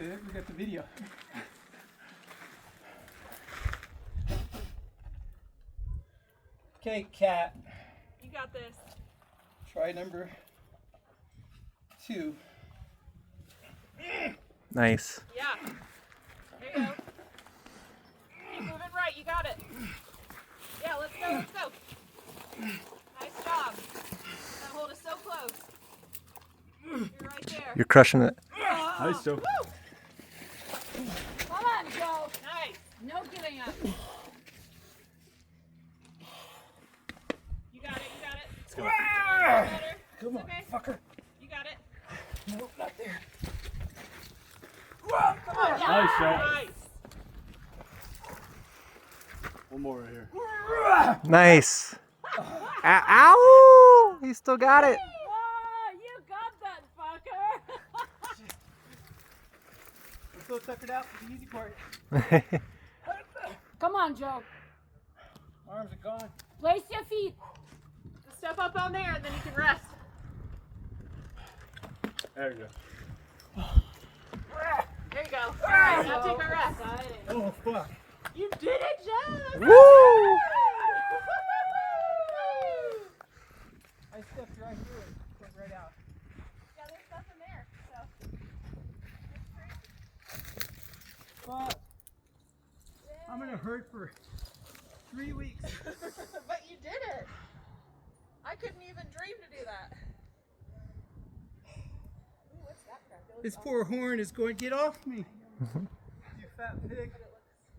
We got the video. Okay, Cat. You got this. Try number 2. Nice. Yeah. There you go. Keep moving right. You got it. Yeah, let's go. Let's go. Nice job. That hold is so close. You're right there. You're crushing it. Nice, Joe. Woo! Come on, Joe. Nice. No giving up. You got it. You got it. Let's go. Better. Come on, Okay. fucker. You got it. Nope, not there. Come on. Nice shot. Nice. One more right here. Nice. Ow! He still got it. Oh, you got that fucker. Let's go tuck it out for the easy part. Come on, Joe. Arms are gone. Place your feet. Just step up on there and then you can rest. There you go. There you go. All right, now take a rest. Oh, fuck. You did it, Joe. Woo! I stepped right through it. Went right out. Yeah, there's nothing there. So. Fuck. I'm gonna hurt for 3 weeks. But you did it. I couldn't even dream to do that. Ooh, what's that crap? This poor horn is going to get off me. You fat pig.